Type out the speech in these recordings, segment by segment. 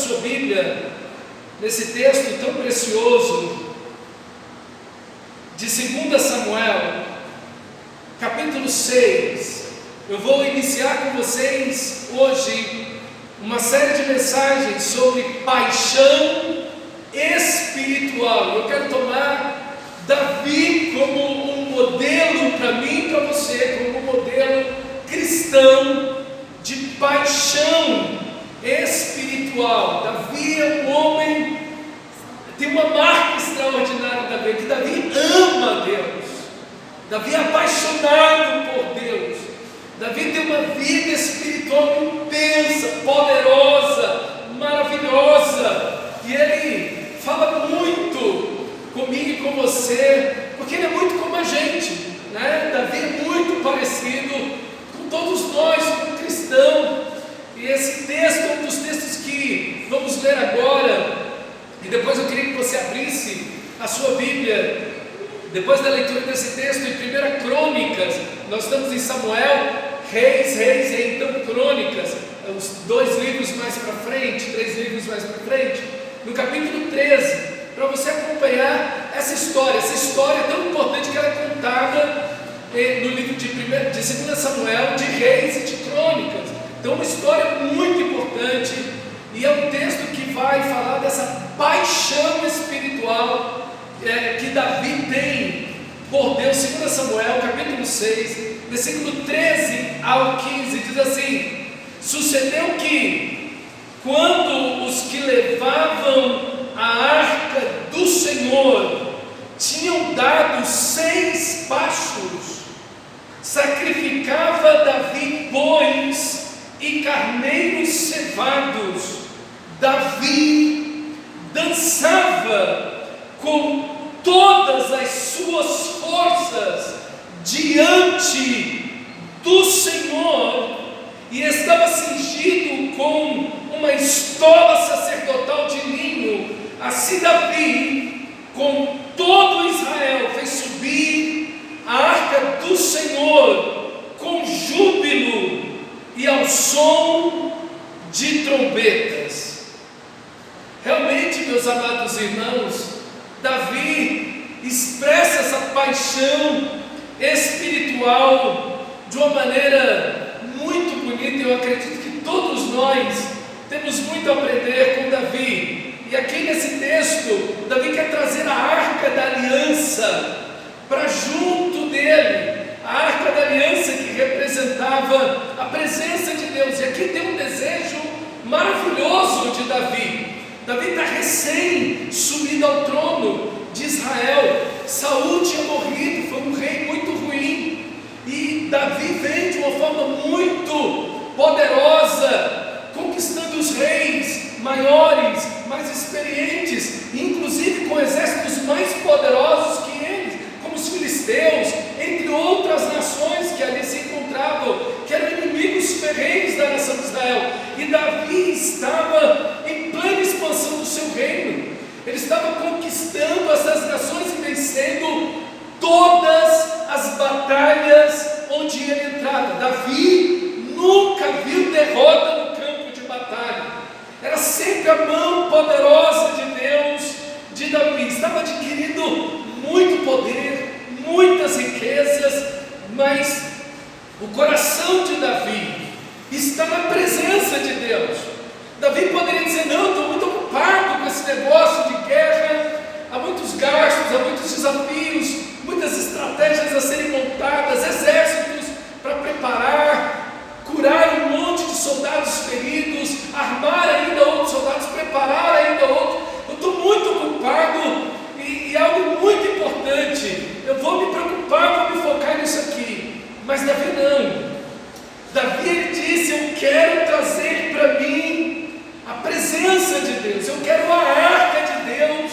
sua Bíblia nesse texto tão precioso de 2 Samuel, capítulo 6, eu vou iniciar com vocês hoje uma série de mensagens sobre paixão espiritual. Eu quero tomar Davi como um modelo para mim e para você, como um modelo cristão de paixão espiritual. Davi é um homem, tem uma marca extraordinária em Davi, que Davi ama Deus. Davi é apaixonado por Deus. Davi tem uma vida espiritual intensa, poderosa, maravilhosa, e ele fala muito comigo e com você, porque ele é muito como a gente, né? Davi é muito parecido com todos nós, como cristão. E esse texto é um dos textos que vamos ler agora, e depois eu queria que você abrisse a sua Bíblia, depois da leitura desse texto, em 1 Crônicas. Nós estamos em Samuel, Reis e então Crônicas, os 2 livros mais para frente, 3 livros mais para frente, no capítulo 13, para você acompanhar essa história tão importante que ela é contada no livro de 2 Samuel, de Reis e de Crônicas. Então, uma história muito importante, e é um texto que vai falar dessa paixão espiritual que Davi tem por Deus. 2 Samuel, capítulo 6, versículo 13 ao 15, diz assim: sucedeu que, quando os que levavam a arca do Senhor tinham dado 6 passos, sacrificava Davi bois e carneiros cevados. Davi dançava com todas as suas forças diante do Senhor, e estava cingido com uma estola sacerdotal de linho. Assim Davi, com todo Israel, fez subir a arca do Senhor com júbilo e ao som de trombetas. Realmente, meus amados irmãos, Davi expressa essa paixão espiritual de uma maneira muito bonita. Eu acredito que todos nós temos muito a aprender com Davi. E aqui nesse texto, Davi quer trazer a arca da aliança para junto dele, a arca da aliança que representava a presença de Deus. E aqui tem um desejo maravilhoso de Davi. Davi está recém subido ao trono de Israel. Saul tinha morrido, foi um rei muito ruim, e Davi vem de uma forma muito poderosa, conquistando os reis maiores, mais experientes, inclusive com exércitos mais poderosos que eles, como os filisteus, entre outras nações que ali se encontravam, que eram inimigos ferrenhos da nação de Israel. E Davi estava em plena expansão do seu reino. Ele estava conquistando essas nações e vencendo todas as batalhas onde ele entrava. Davi nunca viu derrota no campo de batalha. Era sempre a mão poderosa de Deus de Davi. Estava adquirindo muito poder, muitas riquezas, mas o coração de Davi está na presença de Deus. Davi poderia dizer: não, estou muito ocupado com esse negócio de guerra, há muitos gastos, há muitos desafios, muitas estratégias a serem montadas, exércitos para preparar, curar um monte de soldados feridos, armar ainda outros soldados, preparar ainda outros. Eu estou muito ocupado e algo muito importante, eu vou me preocupar, vou me focar nisso aqui. Mas Davi não. Davi, ele disse: eu quero trazer para mim a presença de Deus, eu quero a arca de Deus,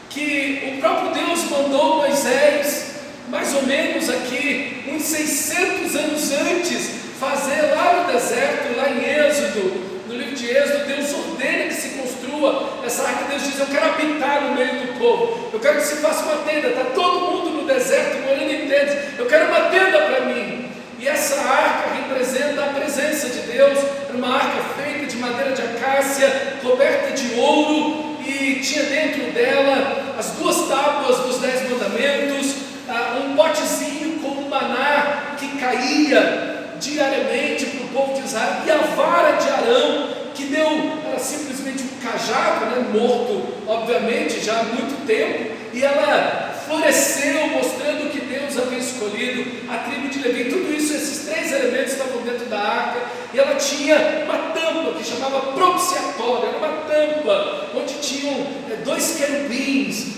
que o próprio Deus mandou Moisés, mais ou menos aqui, uns 600 anos antes, fazer lá no deserto, lá em Êxodo. No livro de Êxodo, Deus ordena que se construa essa arca. Deus diz: eu quero habitar no meio do povo, eu quero que se faça uma tenda. Está todo mundo no deserto morando em tendas, eu quero uma tenda para mim. E essa arca representa a presença de Deus. Era uma arca feita de madeira de acácia, coberta de ouro e tinha dentro dela as 2 tábuas dos 10 mandamentos, um potezinho com um maná que caía diariamente para o povo de Israel, e a vara de Arão, que era simplesmente um cajado, morto, obviamente, já há muito tempo, e ela floresceu, mostrando que Deus havia escolhido a tribo de Levi. Tudo isso, esses 3 elementos estavam dentro da arca, e ela tinha uma tampa que chamava propiciatória, era uma tampa onde tinham 2 querubins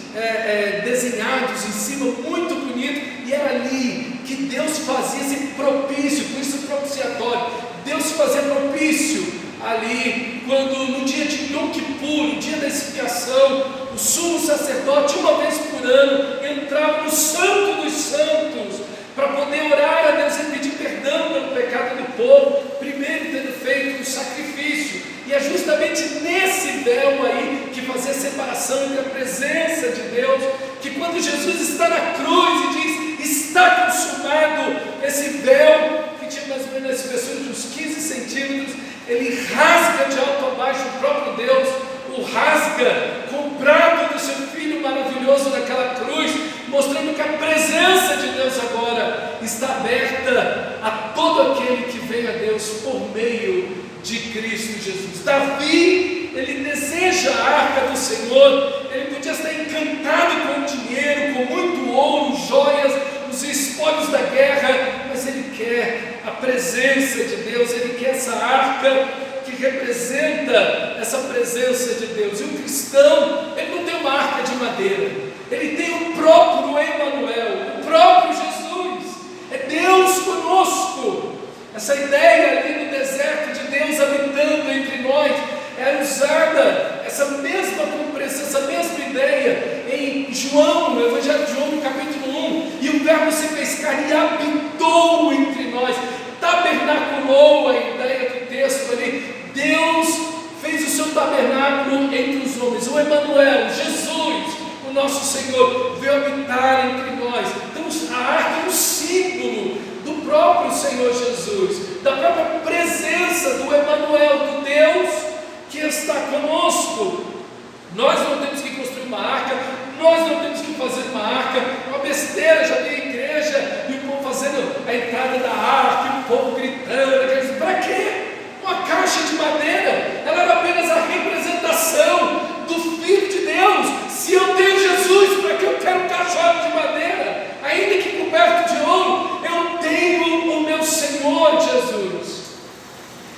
desenhados em cima, muito bonito, e era ali que Deus fazia esse propício, por isso propiciatório. Deus fazia propício ali, quando no dia de Yom Kippur, no dia da expiação, o sumo sacerdote, uma vez por ano, entrava no Santo dos Santos, para poder orar a Deus e pedir perdão pelo pecado do povo, primeiro tendo feito um sacrifício. E é justamente nesse véu aí que fazia a separação entre a presença de Deus, que quando Jesus está na cruz e diz, está consumado, esse véu, que tinha mais ou menos a espessura de uns 15 centímetros, ele rasga de alto a baixo o próprio Deus, o rasga com o brado do seu Filho maravilhoso naquela cruz, mostrando que a presença de Deus agora está aberta a todo aquele que vem a Deus por meio de Cristo Jesus. Davi, ele deseja a arca do Senhor, ele podia estar encantado com o dinheiro, com muito ouro, joias, os espólios da guerra, mas ele quer a presença de Deus, ele quer essa arca que representa essa presença de Deus. E o cristão, ele não tem uma arca de madeira, ele tem o próprio Emmanuel, o próprio Jesus, é Deus conosco. Essa ideia ali no deserto de Deus habitando entre nós é usada, essa mesma compreensão, essa mesma ideia em João, no Evangelho de João, no capítulo 1, e o verbo se fez carne e habitou entre nós, tabernaculou, a ideia do texto ali. Deus fez o seu tabernáculo entre os homens, o Emmanuel, Jesus, o nosso Senhor, veio habitar entre nós. Então a arca é um símbolo do próprio Senhor Jesus, da própria presença do Emmanuel, do Deus que está conosco. Nós não temos que construir uma arca, nós não temos que fazer uma arca. Uma besteira, já vi a igreja e o povo fazendo a entrada da arca, e o povo gritando, para quê? Uma caixa de madeira, ela era apenas a representação do Filho de Deus. Se eu tenho Jesus, para que eu quero um cajado de madeira? Ainda que coberto de ouro, eu tenho o meu Senhor Jesus.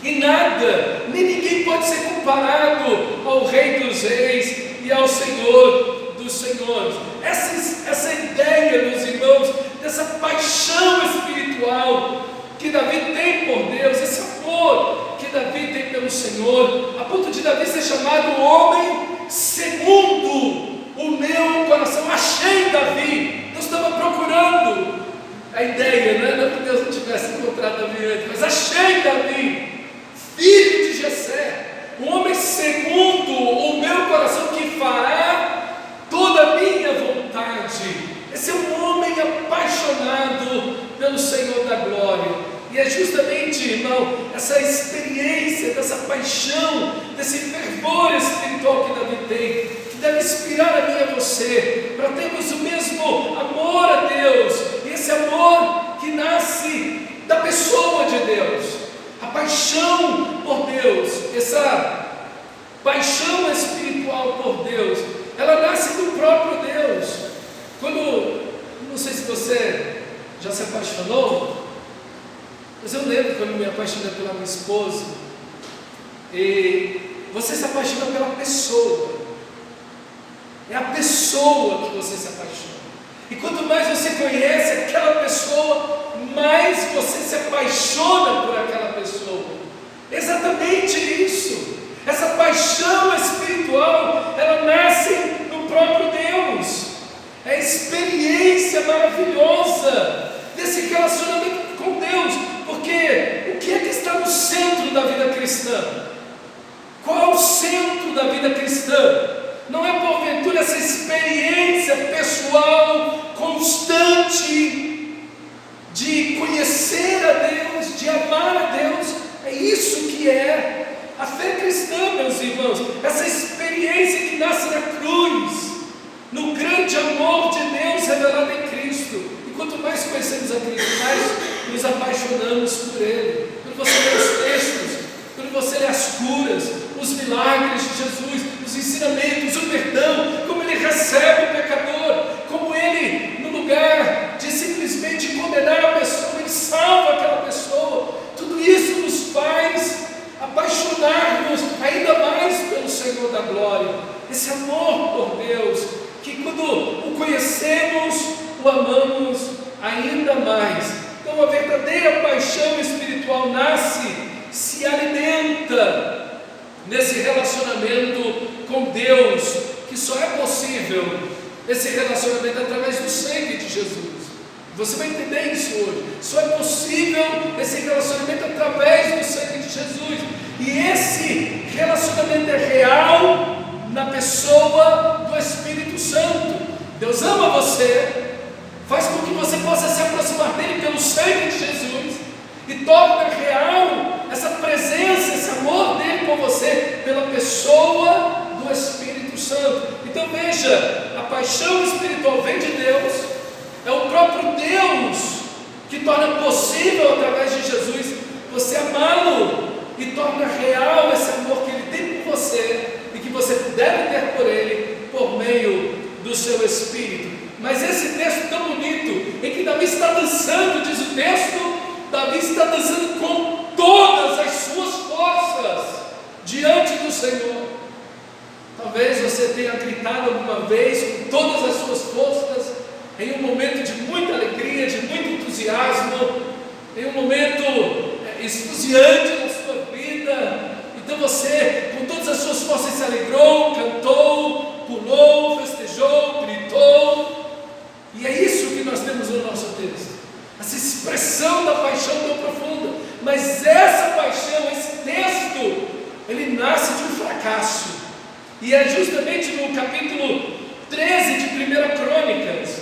E nada, nem ninguém pode ser comparado ao Rei dos Reis e ao Senhor dos Senhores. Essa ideia, meus irmãos, dessa paixão espiritual que Davi tem por Deus, esse amor que Davi tem pelo Senhor, a ponto de Davi ser chamado homem segundo o meu coração. Achei Davi. Deus estava procurando a ideia, não que Deus não tivesse encontrado Davi antes, mas achei Davi, filho de Jessé, um homem segundo o meu coração, que fará toda a minha vontade. Esse é um homem apaixonado pelo Senhor da glória. E é justamente, irmão, essa experiência, dessa paixão, desse fervor espiritual que Davi tem, que deve inspirar a mim e a você, para termos o mesmo amor a Deus, e esse amor que nasce da pessoa de Deus, a paixão por Deus, essa paixão espiritual por Deus, ela nasce do próprio Deus. Não sei se você já se apaixonou, mas eu lembro quando me apaixonei pela minha esposa, e você se apaixona pela pessoa, é a pessoa que você se apaixona, e quanto mais você conhece aquela pessoa, mais você se apaixona por aquela pessoa. Exatamente isso, essa paixão espiritual, ela nasce no próprio Deus, é a experiência maravilhosa desse relacionamento com Deus. Porque o que é que está no centro da vida cristã? Qual é o centro da vida cristã? Não é porventura essa experiência pessoal, constante, de conhecer a Deus, de amar a Deus? É isso que é a fé cristã, meus irmãos, essa experiência na cruz, no grande amor de Deus revelado em Cristo. E quanto mais conhecemos a Cristo, mais nos apaixonamos por Ele. Quando você lê os textos, quando você lê as curas, os milagres de Jesus, os ensinamentos, o perdão, como Ele recebe o pecador, como Ele, no lugar de simplesmente condenar a pessoa, Ele salva aquela pessoa. Tudo isso nos faz apaixonar-nos ainda mais pelo Senhor da glória. Esse amor por Deus, que quando o conhecemos, o amamos ainda mais. Então a verdadeira paixão espiritual nasce, se alimenta nesse relacionamento com Deus, que só é possível esse relacionamento através do sangue de Jesus. Você vai entender isso hoje. Só é possível esse relacionamento através do sangue de Jesus. E esse relacionamento é real na pessoa do Espírito Santo. Deus ama você, faz com que você possa se aproximar dele pelo sangue de Jesus, e torna real essa presença, esse amor dele por você pela pessoa do Espírito Santo. Então veja, a paixão espiritual vem de Deus, é o próprio Deus que torna possível através de Jesus você amá-lo e torna real esse amor que ele tem por você e que você deve ter por ele por meio do seu Espírito. Mas esse texto tão bonito, em que Davi está dançando, diz o texto, Davi está dançando com todas as suas forças diante do Senhor. Talvez você tenha gritado alguma vez com todas as suas forças, em um momento de muita alegria, de muito entusiasmo, em um momento extasiante na sua vida. Então você, com todas as suas forças, se alegrou, cantou, pulou, festejou, gritou. E é isso que nós temos no nosso texto, essa expressão da paixão tão profunda. Mas essa paixão, esse texto, ele nasce de um fracasso. E é justamente no capítulo 13 de 1 Crônicas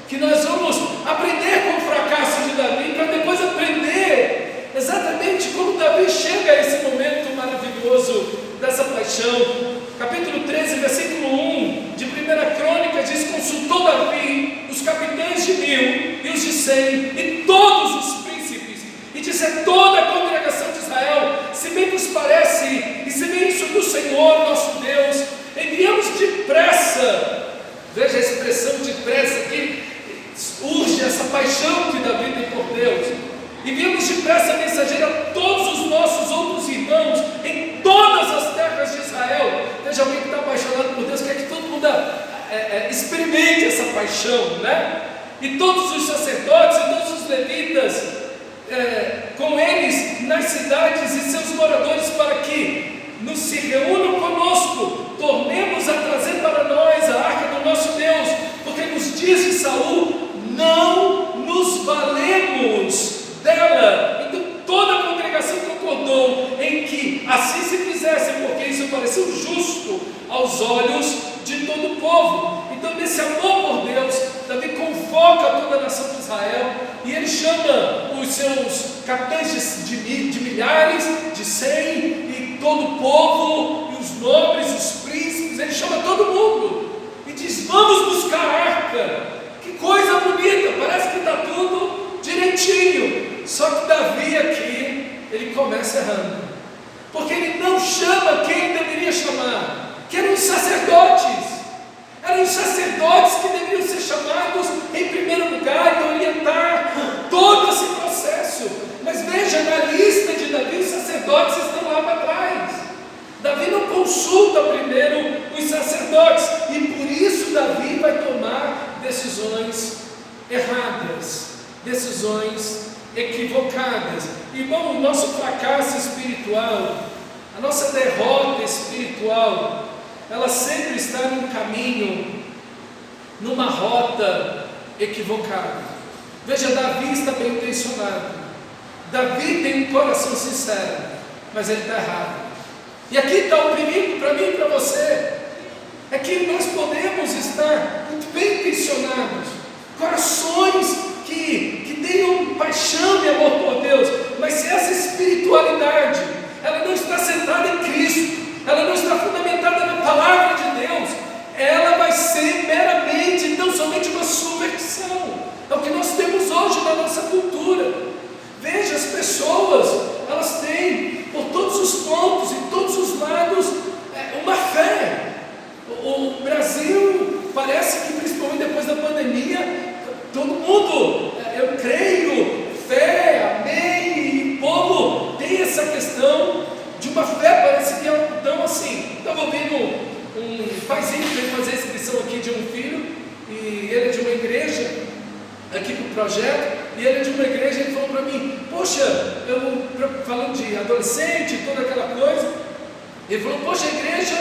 que nós vamos aprender com o fracasso de Davi, para depois aprender exatamente como Davi chega a esse momento maravilhoso dessa paixão. Capítulo 13, versículo 1 de 1 Crônica diz: consultou Davi os capitães de 1000 e os de 100 e todos os príncipes, e disse a toda a congregação de Israel: se bem nos parece, e se bem isso do Senhor nosso Deus, enviamos depressa. Veja a expressão depressa aqui, urge essa paixão que Davi tem por Deus. Enviamos depressa mensageiro a todos os nossos outros irmãos em todas as terras de Israel. Veja, alguém que está apaixonado por Deus, quer que todo mundo experimente essa paixão, né? E todos os sacerdotes e todos os levitas, com eles nas cidades e seus moradores, para que nos se reúnam conosco, tornemos a trazer para nós a arca do nosso Deus, porque nos disse Saul: não nos valemos dela. Então toda a congregação concordou em que assim se fizessem, porque isso pareceu justo aos olhos de todo o povo. Então, nesse amor por Deus, Davi convoca toda a nação de Israel, e ele chama os seus capitães de milhares, de 100, e todo o povo, e os nobres, os príncipes. Ele chama todo mundo e diz: vamos buscar a arca. Que coisa bonita, parece que está tudo direitinho. Só que Davi aqui, ele começa errando, porque ele não chama quem deveria chamar, que eram os sacerdotes. Eram os sacerdotes que deveriam ser chamados em primeiro lugar e orientar todo esse processo. Mas veja, na lista de Davi, os sacerdotes estão lá para trás. Davi não consulta primeiro os sacerdotes, e por isso Davi vai tomar decisões erradas, decisões equivocadas. Irmão, o nosso fracasso espiritual, a nossa derrota espiritual, ela sempre está num caminho, numa rota equivocada. Veja, Davi está bem intencionado, Davi tem um coração sincero, mas ele está errado. E aqui está o perigo para mim e para você, é que nós podemos estar muito bem intencionados, corações que tenham paixão e amor por Deus, mas se essa espiritualidade, ela não está centrada em Cristo, ela não está fundamentada na palavra de Deus, paizinho veio fazer a inscrição aqui de um filho, e ele é de uma igreja, aqui para o projeto, e ele é de uma igreja, ele falou para mim, poxa, falando de adolescente, toda aquela coisa, ele falou, poxa, a igreja,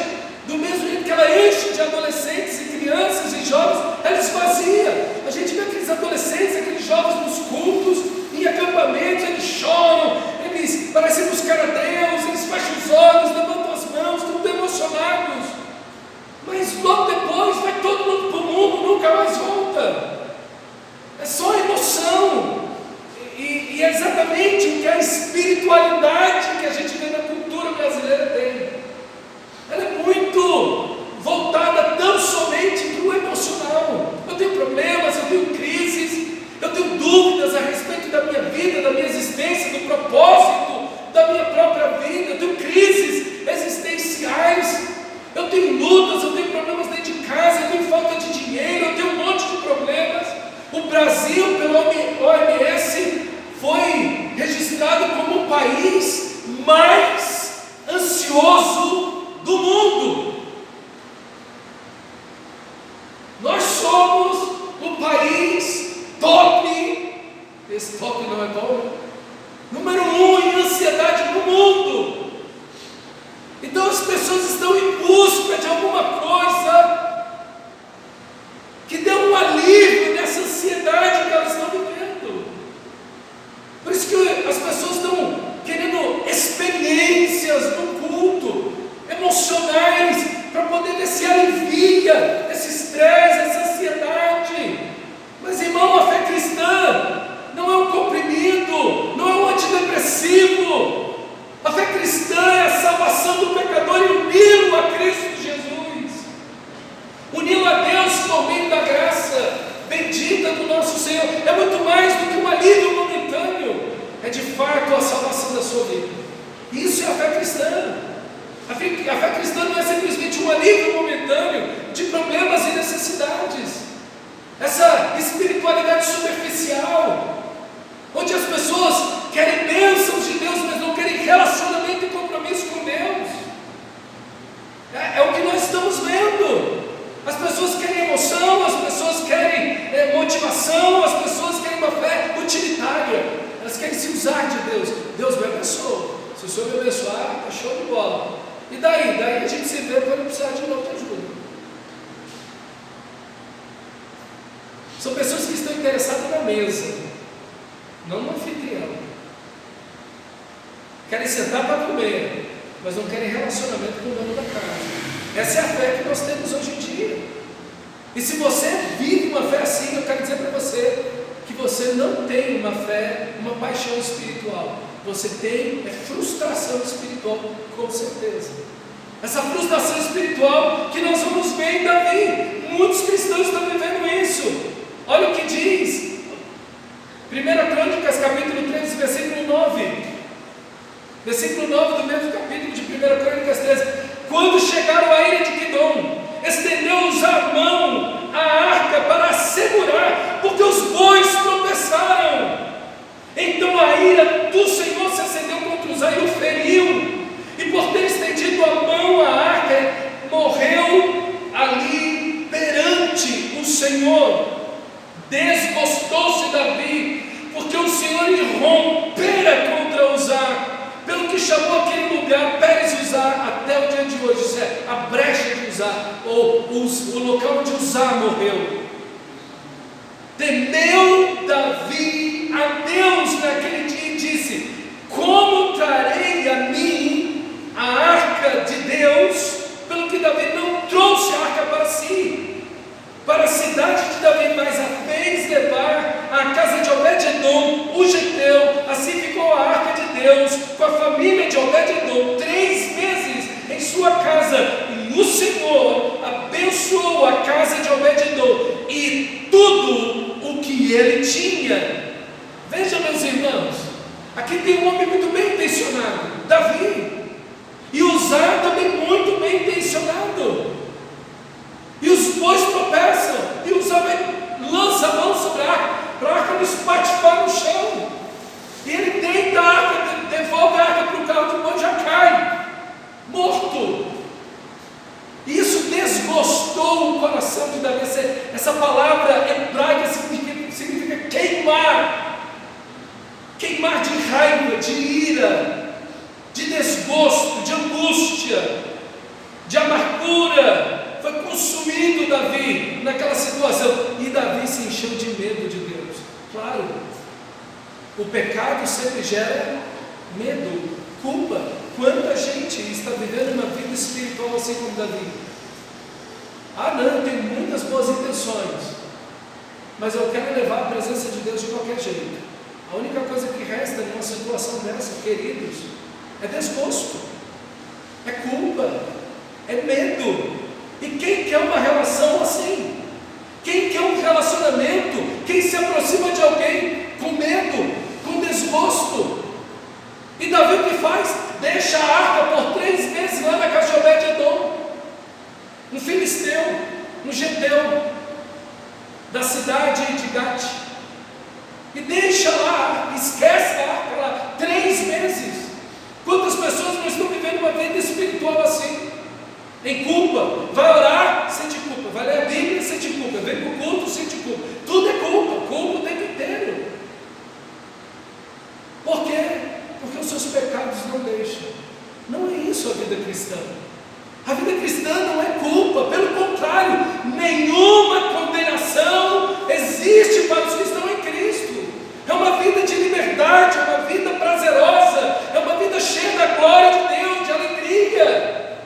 do mesmo jeito que ela enche de adolescentes e crianças e jovens, ela esvazia. A gente vê aqueles adolescentes, aqueles jovens nos cultos, em acampamentos, eles choram, eles parecem buscar a Deus, eles fecham os olhos, levantam as mãos, estão emocionados, mas logo depois vai todo mundo para o mundo, nunca mais volta. É só emoção, e é exatamente o que a espiritualidade que a gente vê na cultura brasileira tem. Ela é muito voltada tão somente para o emocional. Eu tenho problemas, eu tenho crises, eu tenho dúvidas a respeito da minha vida, da minha existência, do propósito da minha própria vida, eu tenho crises existenciais, eu tenho lutas, eu tenho problemas dentro de casa, eu tenho falta de dinheiro, eu tenho um monte de problemas. O Brasil, pelo OMS, foi registrado como o país mais ansioso do mundo. Nós somos o país top, esse top não é bom, número 1 em ansiedade no mundo. Então as pessoas estão em busca de alguma coisa que dê um alívio nessa ansiedade que elas estão vivendo. Por isso que as pessoas estão querendo experiências no culto, emocionais, para poder ver se alivia esse estresse, essa ansiedade. Mas irmão, a fé cristã não é um comprimido, não é um antidepressivo. A fé cristã é a salvação do pecador e uni-lo a Cristo Jesus, uni-lo a Deus por meio da graça bendita do nosso Senhor. É muito mais do que um alívio momentâneo, é de fato a salvação da sua vida. Isso é a fé cristã. A fé cristã não é simplesmente um alívio momentâneo de problemas e necessidades, essa espiritualidade superficial, onde as pessoas querem bênçãos de Deus, mas não querem relacionamento e compromisso com Deus. É o que nós estamos vendo. As pessoas querem emoção, as pessoas querem motivação, as pessoas querem uma fé utilitária, elas querem se usar de Deus. Deus me abençoa, se o Senhor me abençoar, está show de bola. E daí? Daí a gente se vê para não precisar de novo de ajuda. São pessoas que estão interessadas na mesa, não no anfitrião. Querem sentar para comer, mas não querem relacionamento com o dono da casa. Essa é a fé que nós temos hoje em dia. E se você vive uma fé assim, eu quero dizer para você que você não tem uma fé, uma paixão espiritual. Você tem frustração espiritual, com certeza. Essa frustração espiritual que nós vamos ver em Davi. Muitos cristãos estão vivendo isso. Olha o que diz 1 Crônicas, capítulo 13, versículo 9. Versículo 9 do mesmo capítulo de 1 Crônicas 13. Quando chegaram à ilha de Quidom, estendeu-os a mão à arca para assegurar, porque os bois tropeçaram. Então a ira do Senhor se acendeu contra Uzá e o feriu, e por ter estendido a mão à arca, morreu ali perante o Senhor. Desgostou-se Davi, porque o Senhor irrompera contra Uzá, pelo que chamou aquele lugar Pérez Uzá até o dia de hoje. Isso é a brecha de Uzá, ou o local onde Uzá morreu. Temeu Davi a Deus naquele dia e disse: como trarei a mim a arca de Deus? Pelo que Davi não trouxe a arca para si, para a cidade de Davi, mas a fez levar à casa de Obed-edom, o geteu. Assim ficou a arca de Deus com a família de Obed-edom 3 meses em sua casa, e o Senhor abençoou a casa de Obed-edom e tudo o que ele tinha. Veja, meus irmãos, aqui tem um homem muito bem intencionado, Davi, e Uzá também muito bem intencionado. E os bois tropeçam, e Uzá lança a mão sobre a arca, para a arca não espatifar no chão. E ele deita a arca, devolve a arca para o carro de boi, já cai, morto. E isso desgostou oração de Davi, essa palavra hebraica significa queimar de raiva, de ira, de desgosto, de angústia, de amargura. Foi consumido Davi naquela situação, e Davi se encheu de medo de Deus. Claro, o pecado sempre gera medo, culpa. Quanta gente está vivendo uma vida espiritual assim como Davi? Não, eu tenho muitas boas intenções, mas eu quero levar a presença de Deus de qualquer jeito. A única coisa que resta numa situação dessa, queridos, é desgosto, é culpa, é medo. E quem quer uma relação assim? Quem quer um relacionamento? Quem se aproxima de alguém com medo, com desgosto? E Davi o que faz? Deixa a arca por 3 meses lá na Cachobé de Edom, um filisteu, um geteu, da cidade de Gate, e deixa lá, esquece a arca lá, 3 meses. Quantas pessoas não estão vivendo uma vida espiritual assim? Em culpa, vai orar, sente culpa, vai ler a Bíblia, sente culpa, vem para o culto, sente culpa, tudo é culpa o tempo inteiro. Por quê? Porque os seus pecados não deixam. Não é isso a vida cristã. A vida cristã não é culpa, pelo contrário, nenhuma condenação existe para os que estão em Cristo. É uma vida de liberdade, é uma vida prazerosa, é uma vida cheia da glória de Deus, de alegria.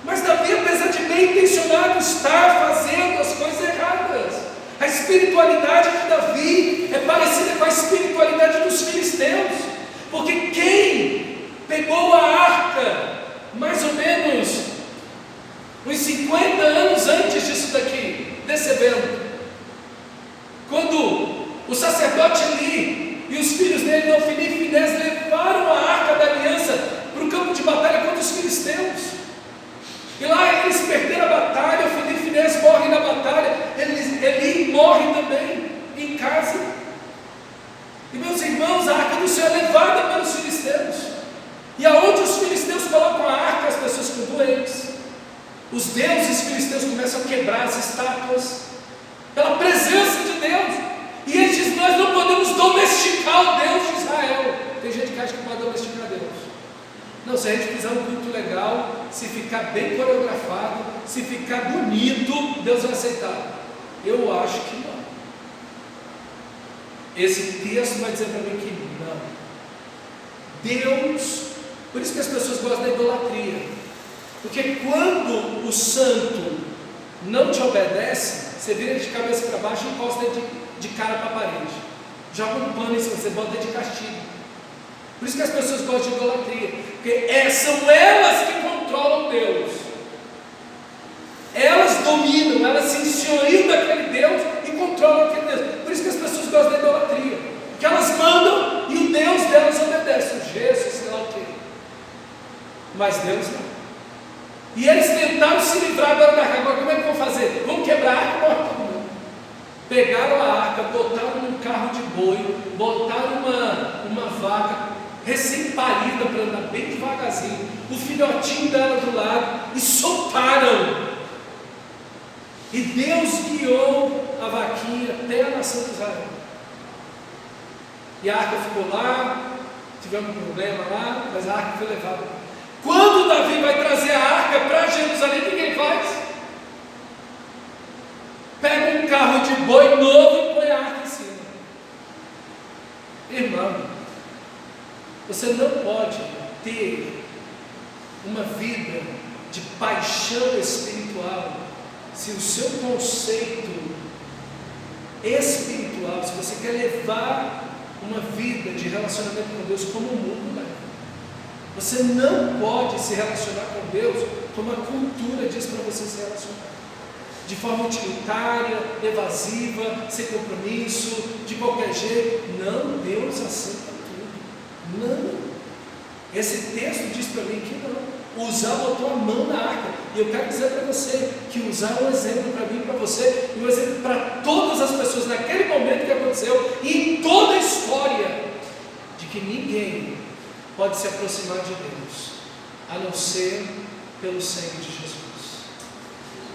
Mas Davi, apesar de bem intencionado, está fazendo as coisas erradas. A espiritualidade de Davi é parecida com a espiritualidade dos filisteus, porque quem pegou a arca mais ou menos uns 50 anos antes disso daqui, desse evento, quando o sacerdote Eli e os filhos dele, Ofni e Finés, levaram a arca da aliança para o campo de batalha contra os filisteus, e lá eles perderam a batalha, Ofni e Finés morrem na batalha, Eli morre também em casa, e meus irmãos, a arca do Senhor é levada pelos filisteus. E aonde os filisteus colocam a arca, as pessoas ficam doentes. Os deuses filisteus começam a quebrar as estátuas, pela presença de Deus. E ele diz: nós não podemos domesticar o Deus de Israel. Tem gente que acha que pode domesticar Deus. Não, se a gente fizer um culto legal, se ficar bem coreografado, se ficar bonito, Deus vai aceitar. Eu acho que não. Esse texto vai dizer para mim que não. Deus, por isso que as pessoas gostam da idolatria, porque quando o santo não te obedece, você vira de cabeça para baixo e encosta de cara para a parede, joga um pano em cima, você bota de castigo. Por isso que as pessoas gostam de idolatria, porque são elas que controlam Deus, elas dominam, elas se ensenhoriam daquele Deus e controlam aquele Deus. Por isso que as pessoas gostam da idolatria, porque elas mandam e o Deus delas obedece, o Jesus, sei lá o quê, mas Deus não. E eles tentaram se livrar da arca. Agora como é que vão fazer? Vão quebrar a arca e morrer todo mundo. Pegaram a arca, botaram num carro de boi, botaram uma vaca recém-parida para andar bem devagarzinho, o filhotinho dela do lado, e soltaram. E Deus guiou a vaquinha até a nação de Israel. E a arca ficou lá, tivemos um problema lá, mas a arca foi levada. Quando Davi vai trazer a arca para Jerusalém, o que ele faz? Pega um carro de boi novo e põe a arca em cima. Irmão, você não pode ter uma vida de paixão espiritual se o seu conceito espiritual, se você quer levar uma vida de relacionamento com Deus como o mundo leva. Você não pode se relacionar com Deus como a cultura diz para você se relacionar, de forma utilitária, evasiva, sem compromisso, de qualquer jeito. Não, Deus aceita tudo. Não. Esse texto diz para mim que não. Uzá botou a mão na arca, e eu quero dizer para você que Uzá é um exemplo para mim e para você, e um exemplo para todas as pessoas naquele momento que aconteceu, e em toda a história, de que ninguém pode se aproximar de Deus, a não ser pelo sangue de Jesus.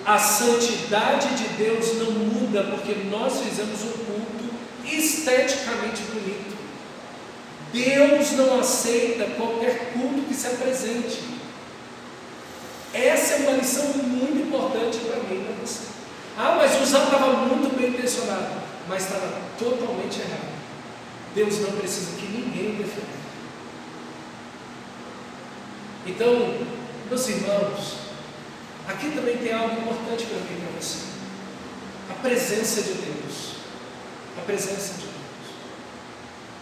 a santidade de Deus não muda porque nós fizemos um culto esteticamente bonito. Deus não aceita qualquer culto que se apresente. Essa é uma lição muito importante para mim e para você. Ah, mas o Zé estava muito bem intencionado, mas estava totalmente errado. Deus não precisa que ninguém defenda. Então, meus irmãos, aqui também tem algo importante para mim e para você. A presença de Deus. A presença de Deus.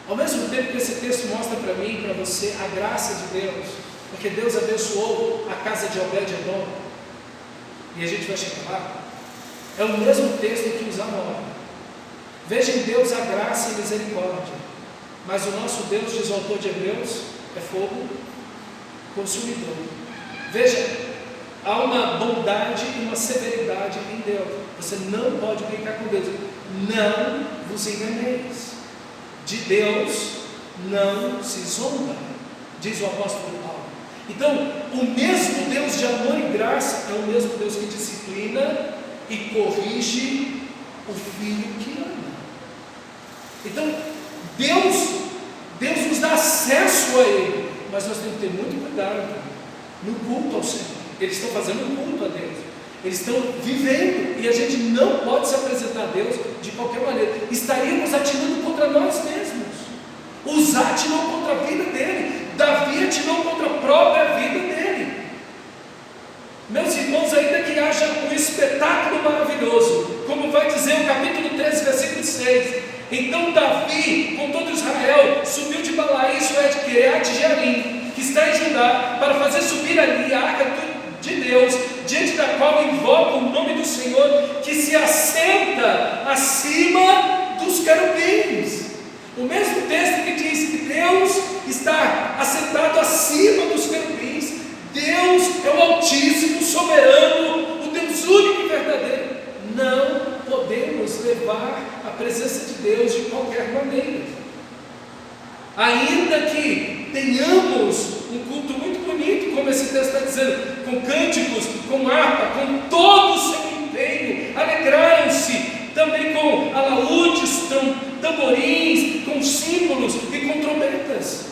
Ao mesmo tempo que esse texto mostra para mim e para você a graça de Deus, porque Deus abençoou a casa de Obed-Edom, e a gente vai chegar lá, é o mesmo texto que usa Amós. Veja em Deus a graça e misericórdia, mas o nosso Deus, diz o autor de Hebreus, é fogo consumidor. Veja, há uma bondade e uma severidade em Deus. Você não pode brincar com Deus. Não vos enganeis. De Deus não se zomba, diz o apóstolo Paulo. Então, o mesmo Deus de amor e graça é o mesmo Deus que disciplina e corrige o filho que ama. Então, Deus nos dá acesso a Ele, mas nós temos que ter muito cuidado no culto ao Senhor. Eles estão fazendo um culto a Deus, eles estão vivendo, e a gente não pode se apresentar a Deus de qualquer maneira. Estaríamos atirando contra nós mesmos. Uzá atirou contra a vida dele, Davi atirou contra a própria vida dele. Meus irmãos, ainda que haja um espetáculo maravilhoso, como vai dizer o capítulo 13, versículo 6, então Davi, com todo Israel, subiu de Balaí, isso é de Quiriat-Jearim, que está em Judá, para fazer subir ali a arca de Deus, diante da qual invoca o nome do Senhor, que se assenta acima dos querubins. O mesmo texto que diz que Deus está assentado acima dos querubins. Deus é o Altíssimo, soberano, o Deus único e verdadeiro. Não podemos levar a presença de Deus de qualquer maneira. Ainda que tenhamos um culto muito bonito, como esse texto está dizendo, com cânticos, com harpa, com todo o seu empenho, alegraram-se também com alaúdes, tamborins, com símbolos e com trombetas.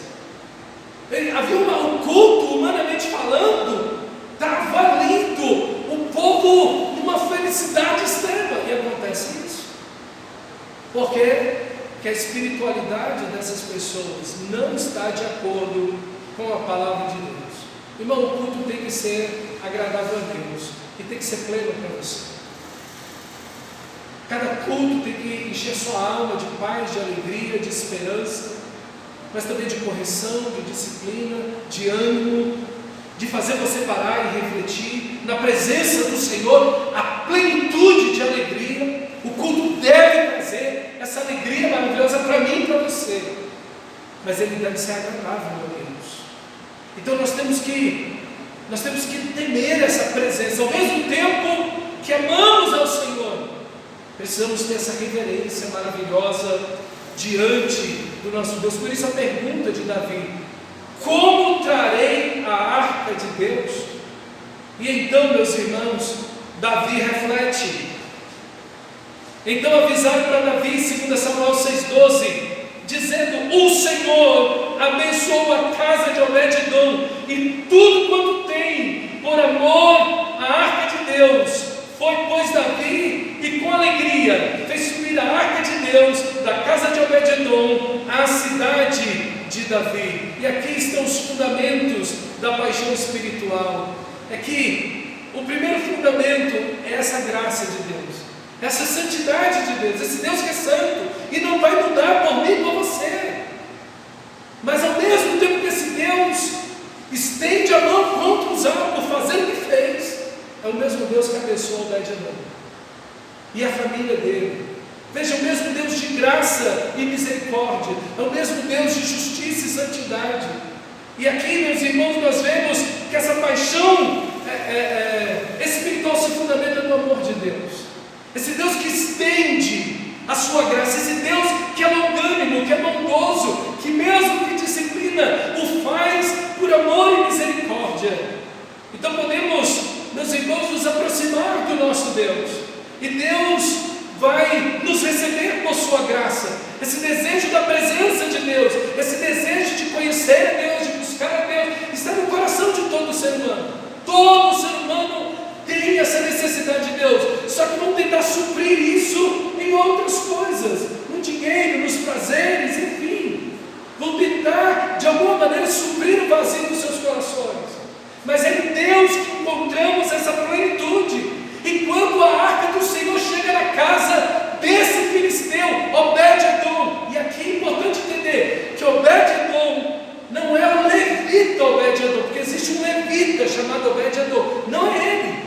Havia um culto, humanamente falando, estava lindo, o povo numa felicidade extrema, e acontece isso. Por quê? Porque a espiritualidade dessas pessoas não está de acordo com a palavra de Deus. Irmão, o culto tem que ser agradável a Deus e tem que ser pleno para você. Cada culto tem que encher sua alma de paz, de alegria, de esperança, mas também de correção, de disciplina, de ânimo, de fazer você parar e refletir na presença do Senhor, a plenitude de alegria. O culto deve trazer essa alegria maravilhosa para mim e para você, mas ele deve ser agradável, meu Deus. Então nós temos que temer essa presença, ao mesmo tempo que amamos ao Senhor. Precisamos ter essa reverência maravilhosa diante do nosso Deus. Por isso a pergunta de Davi: como trarei a arca de Deus? E então, meus irmãos, Davi reflete. Então avisaram para Davi, 2 Samuel 6,12, dizendo: o Senhor abençoou a casa de Obed-Edom e tudo quanto tem, por amor à arca de Deus. Foi, pois, Davi, e com alegria fez subir a arca de Deus da casa de Obed-Edom à cidade de Davi. E aqui estão os fundamentos da paixão espiritual. É que o primeiro fundamento é essa graça de Deus, essa santidade de Deus, esse Deus que é santo e não vai mudar por mim e por você. Mas ao mesmo tempo que esse Deus estende a mão contra os Uzá por fazer o que fez, é o mesmo Deus que abençoou Obed-Edom e a família dele. Veja, o mesmo Deus de graça e misericórdia, é o mesmo Deus de justiça e santidade. E aqui, meus irmãos, nós vemos que essa paixão espiritual se fundamenta no amor de Deus. Esse Deus que estende a sua graça, esse Deus que é longânimo, que é bondoso, que mesmo que disciplina, o faz por amor e misericórdia. Então podemos, meus irmãos, nos aproximar do e Deus vai nos receber por sua graça. Esse desejo da presença de Deus, esse desejo de conhecer a Deus, de buscar a Deus, está no coração de todo ser humano. Todo ser humano tem essa necessidade de Deus, só que vão tentar suprir isso em outras coisas, no dinheiro, nos prazeres, enfim. Vão tentar de alguma maneira suprir o vazio dos seus corações. Mas é em Deus que encontramos essa plenitude. E quando a arca do Senhor chega na casa desse filisteu, Obed-Edom, e aqui é importante entender que Obed-Edom não é o levita Obed-Edom, porque existe um levita chamado Obed-Edom, não é ele.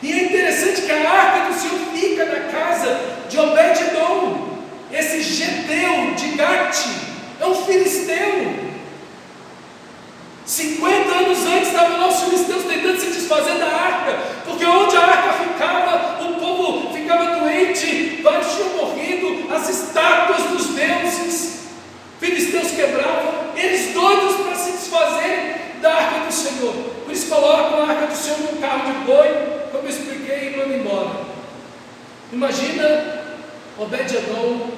E é interessante que a arca do Senhor fica na casa de Obed-Edom, esse Geteu de Gate, é um filisteu. 50 anos antes estavam lá os filisteus tentando se desfazer da arca, porque onde a arca ficava, o povo ficava doente, vários tinham morrido, as estátuas dos deuses, filisteus quebravam, eles doidos para se desfazerem da arca do Senhor. Por isso colocam a arca do Senhor num carro de boi, como eu expliquei, e mandam embora. Imagina Obed-Edom,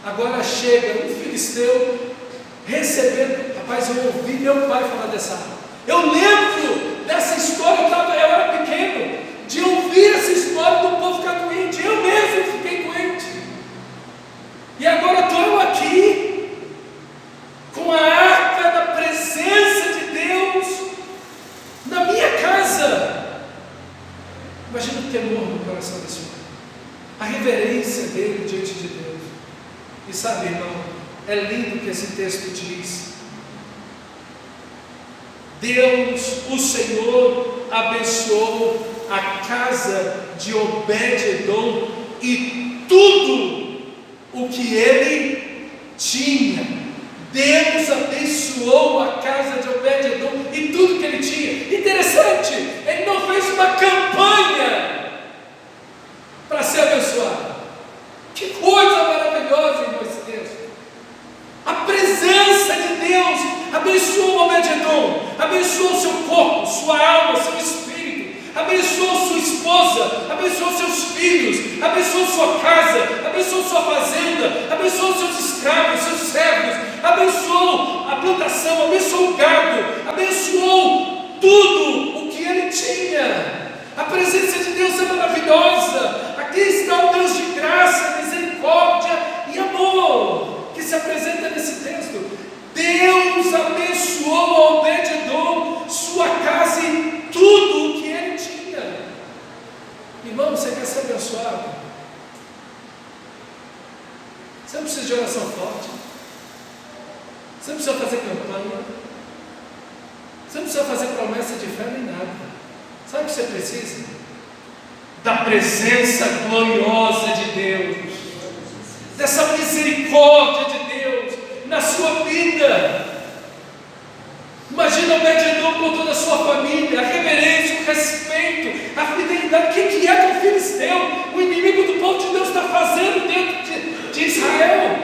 agora chega um filisteu recebendo. Rapaz, eu ouvi meu pai falar dessa arca. Eu lembro dessa história, eu era pequeno, de ouvir essa história do povo ficar doente. Eu mesmo fiquei doente. E agora estou eu aqui, com a arca da presença de Deus na minha casa. Imagina o temor no coração desse homem, a reverência dele diante de Deus. E sabe, irmão, é lindo o que esse texto diz. Deus, o Senhor, abençoou a casa de Obed-Edom e tudo o que ele tinha. Deus abençoou a casa de Obed-Edom e tudo que ele tinha. Interessante, ele não fez uma campanha para ser abençoado. Que coisa maravilhosa, irmão, esse texto. A presença de Deus abençoou Obed-Edom, abençoou seu corpo, sua alma, seu espírito, abençoou sua esposa, abençoou seus filhos, abençoou sua casa, abençoou sua fazenda, abençoou seus escravos, seus servos, abençoou a plantação, abençoou o gado, abençoou tudo o que ele tinha. A presença de Deus é maravilhosa. Aqui está o Deus de graça, misericórdia e amor que se apresenta nesse texto. Deus abençoou Obed-Edom, sua casa e tudo o que ele tinha. Irmão, você quer ser abençoado? Você não precisa de oração forte, você não precisa fazer campanha, você não precisa fazer promessa de fé nem nada. Sabe o que você precisa? Da presença gloriosa de Deus, dessa misericórdia de Deus na sua vida. Imagina Obed-Edom com toda a sua família, a reverência, o respeito, a fidelidade. O que é que o filisteu, o inimigo do povo de Deus, está fazendo dentro de Israel,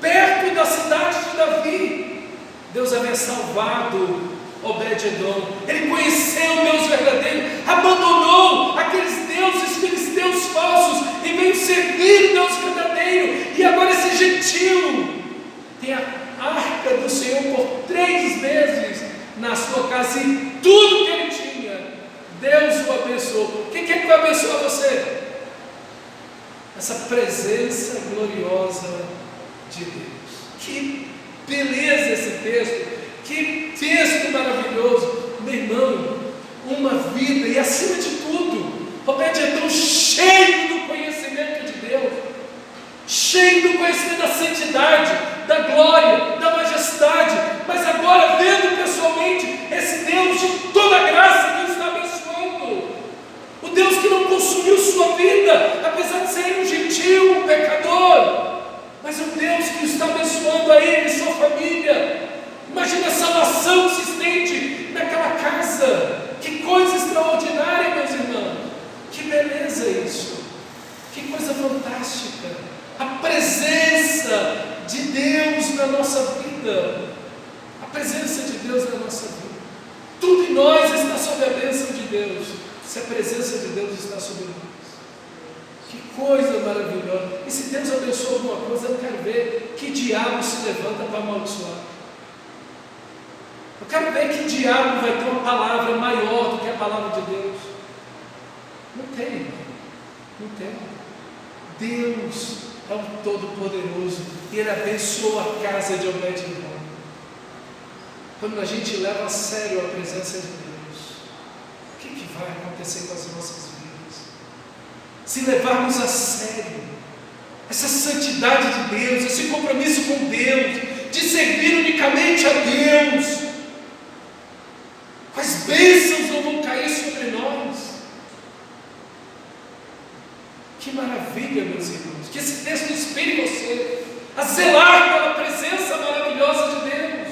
perto da cidade de Davi? Deus havia salvado Obed-Edom, ele conheceu o Deus verdadeiro, abandonou aqueles deuses filisteus falsos e veio servir o Deus verdadeiro. E agora esse gentil tem a arca do Senhor por 3 meses na sua casa e tudo que ele tinha, Deus o abençoou. Quem quer que vai abençoar você? Essa presença gloriosa de Deus. Que beleza esse texto, que texto maravilhoso, meu irmão. Uma vida, e acima de tudo, Obed-Edom cheio do conhecimento de Deus, cheio do conhecimento da santidade, da glória, da majestade, mas agora vendo pessoalmente esse Deus de toda graça que está abençoando, o Deus que não consumiu sua vida, apesar de ser um gentil, um pecador, mas o Deus que está abençoando a ele e sua família. Imagina a salvação que se estende naquela casa. Que coisa extraordinária, meus irmãos. Que beleza isso. Que coisa fantástica. A presença de Deus na nossa vida. A presença de Deus na nossa vida. Tudo em nós está sob a bênção de Deus, se a presença de Deus está sobre nós. Que coisa maravilhosa! E se Deus abençoa alguma coisa, eu quero ver que diabo se levanta para amaldiçoar. Eu quero ver que diabo vai ter uma palavra maior do que a palavra de Deus. Não tem, não tem. Deus é o Todo-Poderoso e Ele abençoa a casa de Obed-Edom. Quando a gente leva a sério a presença de Deus, o que vai acontecer com as nossas vidas? Se levarmos a sério essa santidade de Deus, esse compromisso com Deus, de servir unicamente a Deus, as bênçãos não vão cair sobre nós. Que maravilha, meus irmãos, que esse texto inspire você a zelar pela presença maravilhosa de Deus,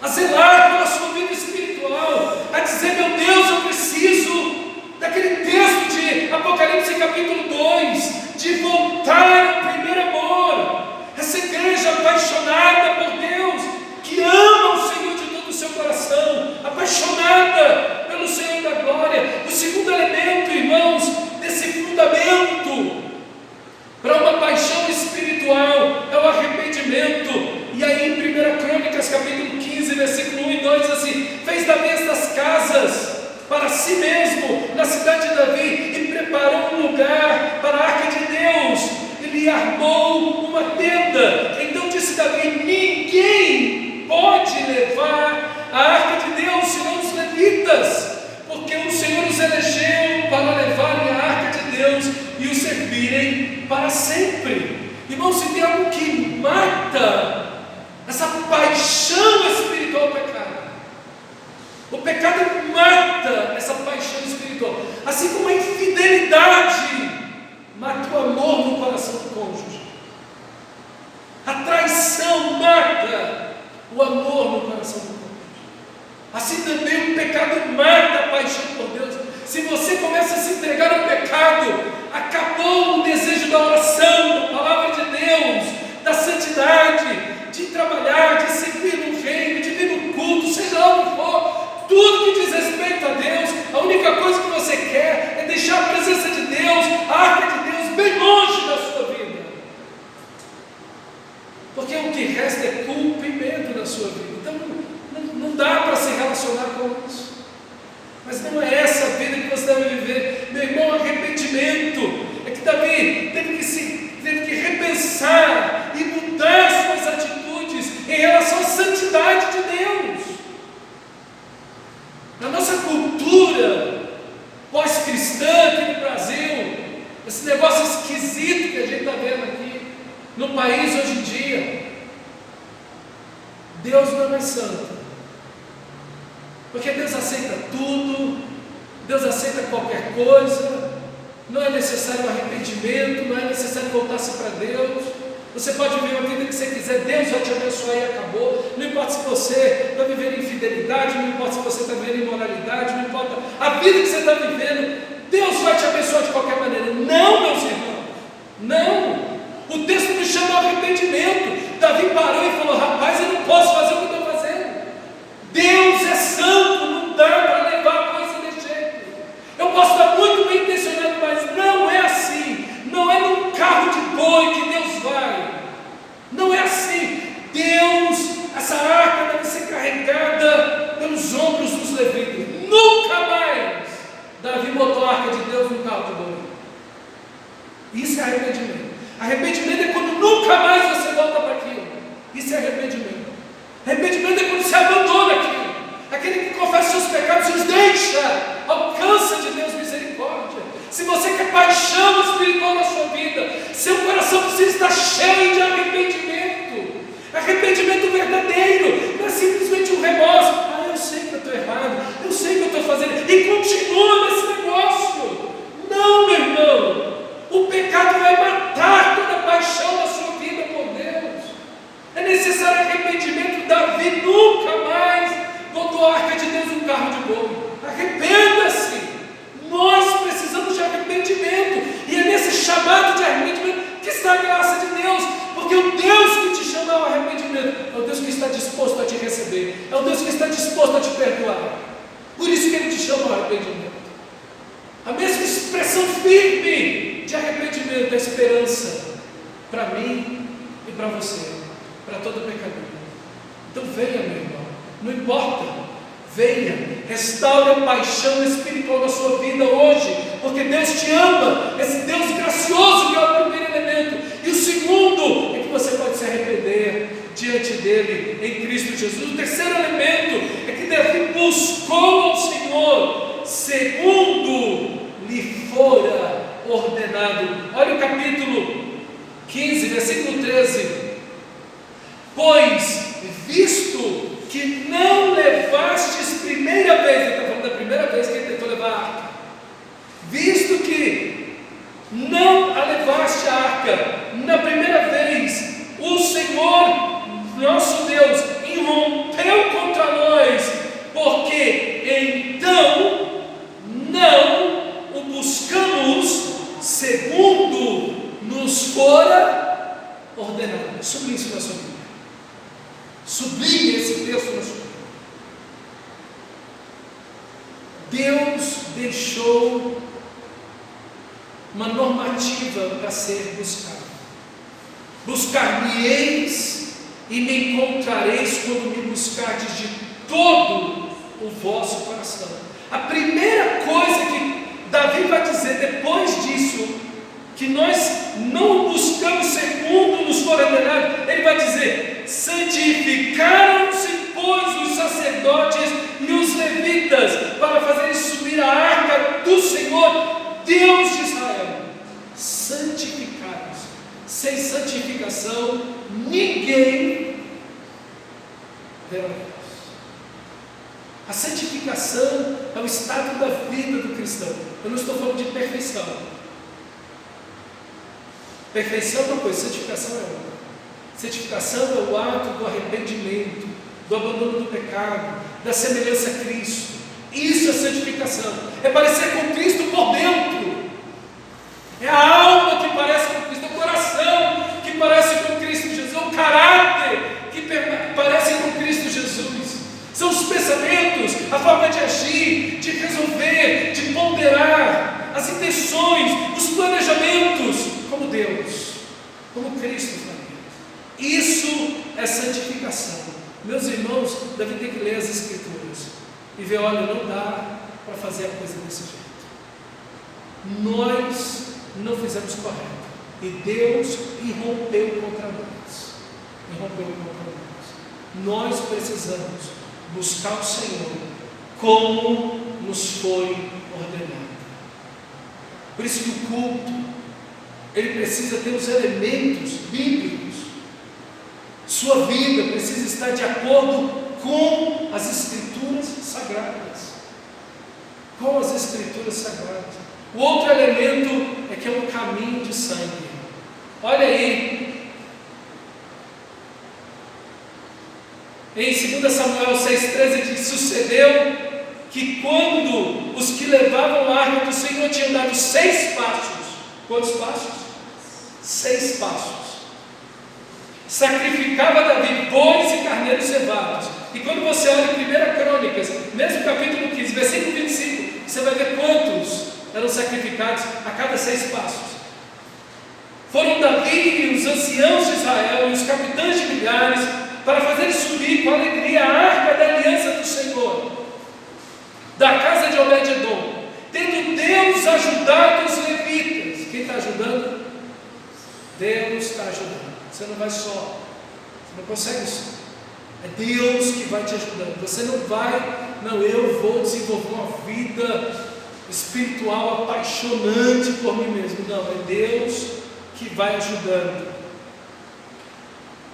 a zelar pela sua vida espiritual, a dizer: meu Deus, eu preciso daquele texto de Apocalipse capítulo 2, de voltar ao primeiro amor, essa igreja apaixonada por Deus, que ama o Senhor de todo o seu coração, apaixonada pelo Senhor da glória. O segundo elemento, irmãos, desse fundamento para uma paixão espiritual é o arrependimento. E aí em 1 Crônicas capítulo 15, versículo 1 e 2 diz assim: fez também estas casas para si mesmo na cidade de Davi e preparou um lugar para a arca de Deus, e lhe armou uma tenda. Então disse Davi: ninguém pode levar a arca de Deus senão os levitas, porque o Senhor os elegeu para levarem a arca de Deus e o servirem para sempre. Irmãos, se tem algo que mata essa paixão espiritual, o pecado. O pecado mata essa paixão espiritual, assim como a infidelidade mata o amor no coração do cônjuge. A traição mata o amor no coração do cônjuge. Assim também o pecado mata a paixão por Deus. Se você começa a se entregar ao pecado, acabou o desejo da oração, da palavra de Deus, da santidade, de trabalhar, de servir no reino, de vir no culto, seja lá o que for. Tudo que diz respeito a Deus, a única coisa que você quer é deixar a presença de Deus, a arca de Deus, bem longe da sua vida. Porque o que resta é culpa e medo na sua vida. Então não dá para se relacionar com isso. Mas não é essa a vida que você deve viver. Meu irmão, arrependimento é que Davi teve que repensar e mudar suas atitudes em relação à santidade de Deus. Na nossa cultura pós-cristã aqui no Brasil, esse negócio esquisito que a gente está vendo aqui no país hoje em dia, Deus não é mais santo, porque Deus aceita tudo, Deus aceita qualquer coisa, não é necessário arrependimento, não é necessário voltar-se para Deus. Você pode viver a vida que você quiser, Deus vai te abençoar e acabou. Não importa se você está vivendo infidelidade, não importa se você está vivendo imoralidade, não importa a vida que você está vivendo, Deus vai te abençoar de qualquer maneira. Não, meus irmãos, não. O texto nos chama ao arrependimento. Davi parou e falou: rapaz, eu não posso fazer o que eu estou fazendo. Deus é santo, não dá para levar a coisa desse jeito. Eu posso estar muito bem intencionado, mas não é assim. Não é num carro de boi que Deus vai. Não é assim. Deus, essa arca deve ser carregada pelos ombros dos levitas. Nunca mais Davi botou a arca de Deus no carro de boi. Isso é arrependimento. Arrependimento é quando nunca mais você volta para aquilo. Isso é arrependimento. Arrependimento é quando você abandona aquilo. Aquele que confessa seus pecados e os deixa, alcança de Deus misericórdia. Se você quer paixão espiritual na sua vida, seu coração precisa estar cheio de arrependimento. Arrependimento verdadeiro, não é simplesmente um remorso. Eu sei que eu estou errado, eu sei que eu estou fazendo, e continua nesse negócio. Não, meu irmão, o pecado vai matar toda a paixão da sua vida por Deus. É necessário arrependimento. Davi nunca mais botou a arca de Deus no carro de boi. Arrependa-se. Nós precisamos de arrependimento, e é nesse chamado de arrependimento que está a graça de Deus, porque o Deus que te chama ao arrependimento é o Deus que está disposto a te receber, é o Deus que está disposto a te perdoar. Por isso que Ele te chama ao arrependimento. A mesma expressão firme de arrependimento, a esperança para mim e para você, para todo pecador. Então venha, meu irmão, não importa, venha, restaure a paixão espiritual da sua vida hoje, porque Deus te ama, esse Deus gracioso que é o primeiro elemento. E o segundo é que você pode se arrepender diante dele em Cristo Jesus. O terceiro elemento é que Davi buscou ao Senhor segundo lhe fora ordenado. Olha o capítulo 15, versículo 13. Pois, visto que não levastes primeira vez, ele está falando da primeira vez que ele tentou levar a arca, visto que não a levaste a arca na primeira vez, o Senhor nosso Deus irrompeu contra nós, porque então não o buscamos segundo nos fora ordenado. Sublinhe isso na sua Bíblia. Sublinhe esse texto na sua Bíblia. Deus deixou uma normativa para ser buscada. Buscar-me-eis e me encontrareis quando me buscardes de todo o vosso coração. A primeira coisa que Davi vai dizer depois disso, que nós não buscamos segundo nos for ordenado, ele vai dizer: santificaram-se, pois, os sacerdotes e os levitas para fazerem subir a arca do Senhor, Deus de Israel. Santificaram-se. Sem santificação, ninguém verá Deus. A santificação é o estado da vida do cristão. Eu não estou falando de perfeição. Perfeição é uma coisa, santificação é outra. Santificação é o ato do arrependimento, do abandono do pecado, da semelhança a Cristo. Isso é santificação. É parecer com Cristo por dentro. É a alma que parece com Cristo, é o coração que parece com Cristo Jesus, é o caráter que parece com Cristo Jesus. São os pensamentos, a forma de agir, de resolver, de ponderar, as intenções, os planejamentos, como Deus, como Cristo faria. Isso é santificação. Meus irmãos, Davi tem que ler as Escrituras e ver: olha, não dá para fazer a coisa desse jeito. Nós não fizemos correto e Deus irrompeu contra nós. Irrompeu contra nós. Nós precisamos buscar o Senhor como nos foi ordenado. Por isso que o culto, ele precisa ter os elementos bíblicos. Sua vida precisa estar de acordo com as Escrituras sagradas. Com as Escrituras sagradas. O outro elemento é que é um caminho de sangue. Olha aí, em 2 Samuel 6,13 diz: sucedeu que quando os que levavam a arca do Senhor tinham dado 6 passos, quantos passos? 6 passos. Sacrificava Davi bois e carneiros cevados. E quando você olha em 1 Crônicas, mesmo capítulo 15, versículo 25, você vai ver quantos eram sacrificados a cada 6 passos. Foram Davi e os anciãos de Israel e os capitães de milhares para fazerem subir com alegria a arca da aliança do Senhor, da casa de Obed-edom, tendo Deus ajudado os levitas. Quem está ajudando? Deus está ajudando. Você não vai só, você não consegue só. É Deus que vai te ajudando. Você não vai, não, eu vou desenvolver uma vida espiritual apaixonante por mim mesmo. Não, é Deus que vai ajudando.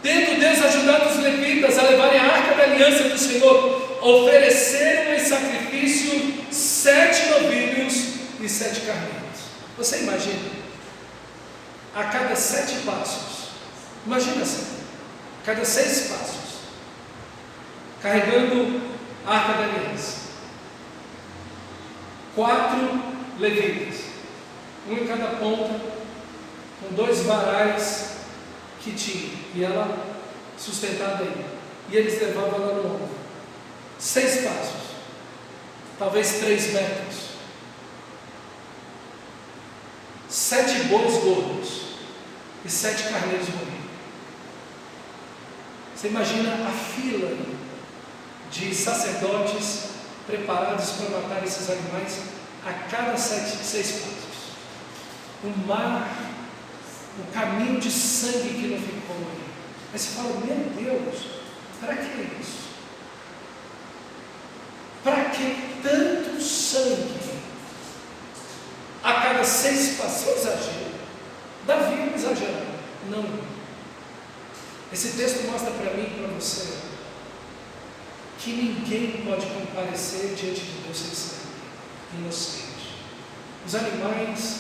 Tendo Deus ajudado os levitas a levarem a arca da aliança do Senhor, ofereceram em sacrifício 7 novilhos e 7 carneiros. Você imagina? A cada 7 passos, imagina assim, a cada 6 passos, carregando a arca da aliança, 4 levitas, um em cada ponta, com 2 varais que tinha, e ela sustentada aí, e eles levavam ela no ombro. 6 passos, talvez 3 metros. 7 bois gordos e 7 carneiros morreram. Você imagina a fila de sacerdotes preparados para matar esses animais a cada 6 passos. O mar, o caminho de sangue que não ficou ali. Aí você fala, meu Deus, para que isso? Para que tanto sangue a cada 6 passos? Exagero. Davi é um exagerado. Não. Esse texto mostra para mim e para você que ninguém pode comparecer diante de Deus sem sangue, inocente. Os animais,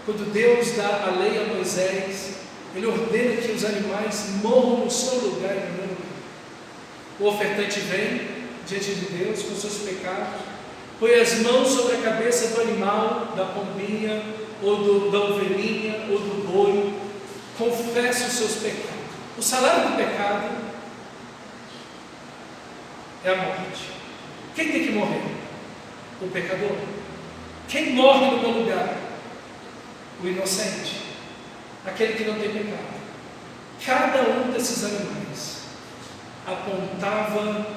quando Deus dá a lei a Moisés, Ele ordena que os animais morram no seu lugar e no meu lugar. O ofertante vem diante de Deus com seus pecados, põe as mãos sobre a cabeça do animal, da pombinha, ou da ovelhinha, ou do boi, confessa os seus pecados. O salário do pecado é a morte. Quem tem que morrer? O pecador. Quem morre no meu lugar? O inocente, aquele que não tem pecado. Cada um desses animais apontava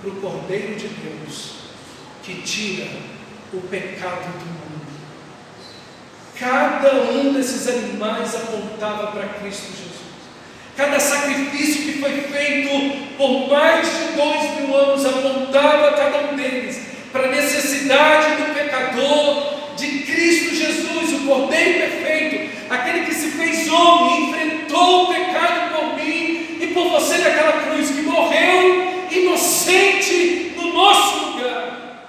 para o Cordeiro de Deus, que tira o pecado do mundo. Cada um desses animais apontava para Cristo Jesus. Cada sacrifício que foi feito por mais de 2000 anos apontava cada um deles para a necessidade do pecador, de Cristo Jesus, o Cordeiro perfeito, aquele que se fez homem, enfrentou o pecado por mim e por você naquela cruz, que morreu inocente no nosso lugar.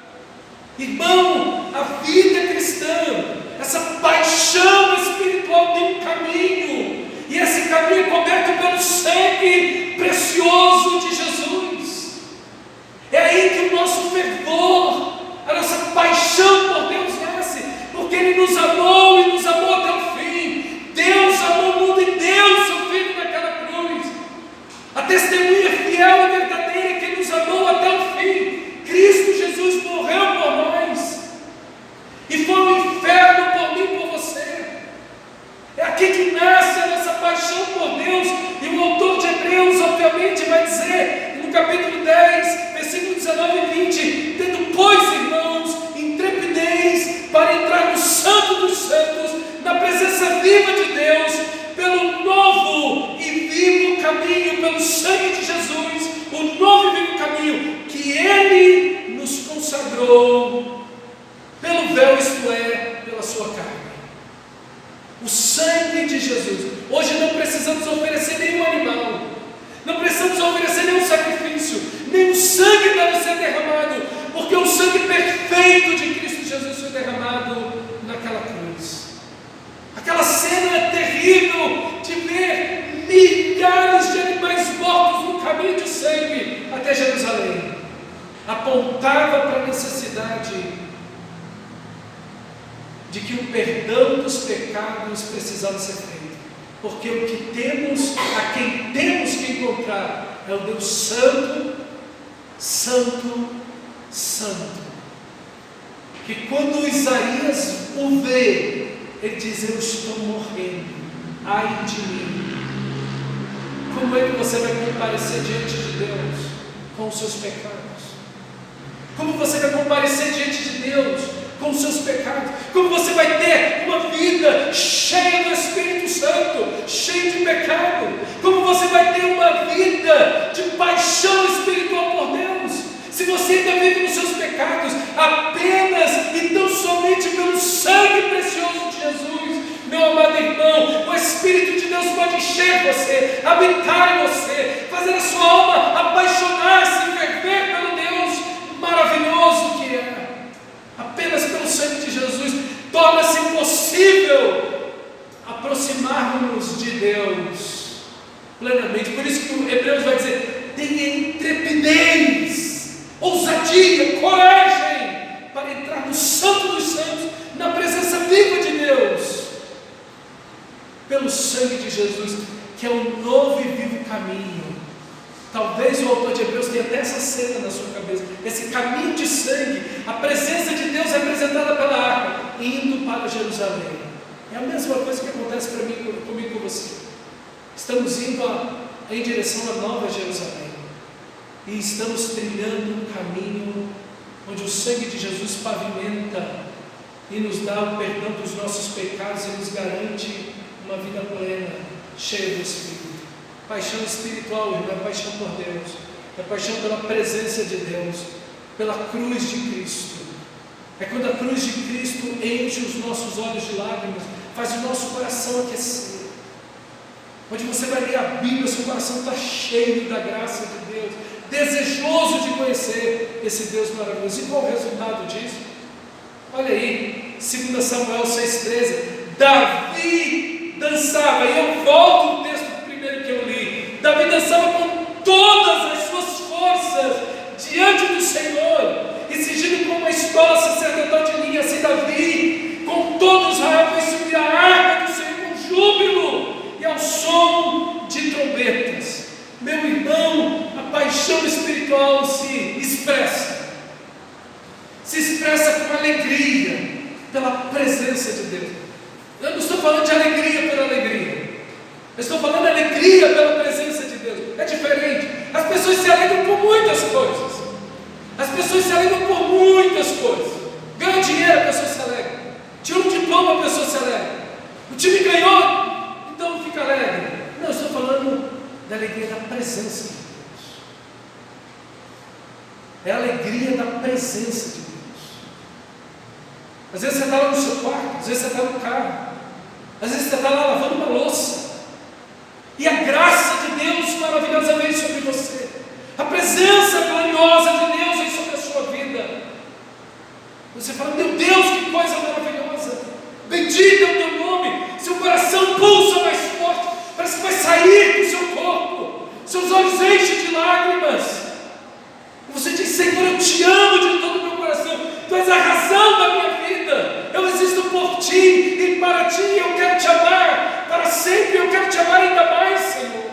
Irmão, a vida cristã, essa paixão espiritual tem um caminho, e esse caminho é coberto pelo sangue precioso de Jesus. É aí que o nosso fervor, a nossa paixão por Deus nasce, porque Ele nos amou e nos amou até o fim. Deus amou o mundo e deu o seu Filho naquela cruz. A testemunha fiel e verdadeira é que Ele nos amou até o fim. Cristo Jesus morreu por nós e foi ao inferno por mim e por você. É aqui que nasce a nossa paixão por Deus, e o autor de Hebreus obviamente vai dizer no capítulo 10, versículo 19 e 20: tendo, pois, irmãos, intrepidez para entrar no Santo dos Santos, na presença viva de Deus, pelo novo e vivo caminho, pelo sangue de Jesus, o novo e vivo caminho que Ele nos consagrou pelo véu, isto é, pela sua carne. O sangue de Jesus. Hoje não precisamos oferecer nenhum animal, não precisamos oferecer nenhum sacrifício, nenhum sangue deve ser derramado, porque o sangue perfeito de Cristo Jesus foi derramado naquela cruz. Aquela cena terrível de ver milhares de animais mortos no caminho de sangue até Jerusalém apontava para a necessidade de que o perdão dos pecados precisava ser feito, porque o que temos, a quem temos que encontrar, é o Deus Santo, Santo, Santo, que quando Isaías o vê, ele diz: eu estou morrendo, ai de mim. Como é que você vai comparecer diante de Deus com os seus pecados? Como você vai comparecer diante de Deus com os seus pecados? Como você vai ter uma vida cheia do Espírito Santo, cheia de pecado? Como você vai ter uma vida de paixão espiritual por Deus, se você ainda vive nos seus pecados, apenas e tão somente pelo sangue precioso de Jesus? Meu amado irmão, o Espírito de Deus pode encher você, habitar em você, fazer a sua alma apaixonar-se e ferver pelo Deus maravilhoso que é. Apenas pelo sangue de Jesus torna-se impossível aproximarmos de Deus plenamente. Por isso que o Hebreus vai dizer: tenha intrepidez, ousadia, coragem para entrar no Santo dos Santos, na presença viva de Deus, pelo sangue de Jesus, que é um novo e vivo caminho. Talvez o autor de Hebreus tenha até essa cena na sua cabeça, esse caminho de sangue, a presença de Deus representada pela arca, indo para Nova Jerusalém. É a mesma coisa que acontece para mim, comigo e com você. Estamos indo em direção à Nova Jerusalém. E estamos trilhando um caminho onde o sangue de Jesus pavimenta e nos dá o perdão dos nossos pecados e nos garante uma vida plena, cheia do Espírito. Paixão espiritual, irmão, é paixão por Deus, é paixão pela presença de Deus, pela cruz de Cristo. É quando a cruz de Cristo enche os nossos olhos de lágrimas, faz o nosso coração aquecer. Onde você vai ler a Bíblia, seu coração está cheio da graça de Deus, desejoso de conhecer esse Deus maravilhoso. E qual o resultado disso? Olha aí, 2 Samuel 6,13, Davi dançava, e eu volto o texto primeiro que eu li. Davi dançava com todas as suas forças diante do Senhor, exigindo como uma escola sacerdotal de linha. Assim Davi, com todo Israel, foi subir a arca do Senhor com júbilo e ao som de trombetas. Meu irmão, a paixão espiritual se expressa com alegria pela presença de Deus. Eu não estou falando de alegria pela alegria, eu estou falando de alegria pela presença de Deus. É diferente. As pessoas se alegram por muitas coisas. As pessoas se alegram por muitas coisas. Ganha dinheiro, a pessoa se alegra. Tira um diploma, a pessoa se alegra. O time ganhou, então fica alegre. Não, eu estou falando da alegria da presença de Deus. É a alegria da presença de Deus. Às vezes você está lá no seu quarto, às vezes você está no carro, às vezes você está lá lavando uma louça, e a graça de Deus maravilhosa vem sobre você. A presença gloriosa de Deus vem sobre a sua vida. Você fala: meu Deus, que coisa maravilhosa, bendito é o teu nome. Seu coração pulsa mais forte, parece que vai sair do seu corpo, seus olhos enchem de lágrimas. Você diz: Senhor, eu te amo de todo o meu coração, tu és a razão da minha vida, eu existo por ti, e para ti eu quero te amar para sempre, eu quero te amar ainda mais, Senhor.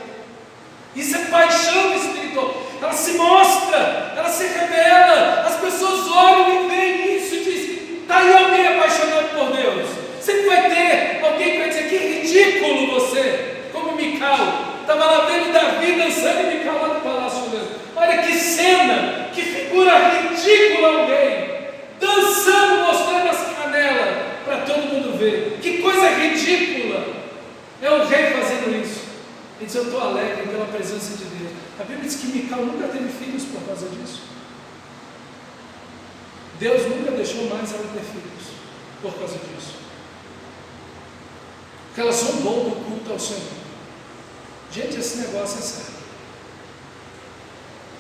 Isso é paixão espiritual. Ela se mostra, ela se revela, as pessoas olham e veem isso e dizem: está aí alguém apaixonado por Deus. Sempre vai ter alguém que vai dizer: que ridículo você, como Mical. Estava lá vendo Davi dançando e Mical lá no palácio mesmo. Olha que cena, que figura ridícula, alguém dançando, mostrando as canelas para todo mundo ver. Que coisa ridícula. É o rei fazendo isso. Ele diz: eu estou alegre pela presença de Deus. A Bíblia diz que Mical nunca teve filhos por causa disso. Deus nunca deixou mais ela ter filhos por causa disso. Porque ela zombou do culto ao Senhor. Gente, esse negócio é sério.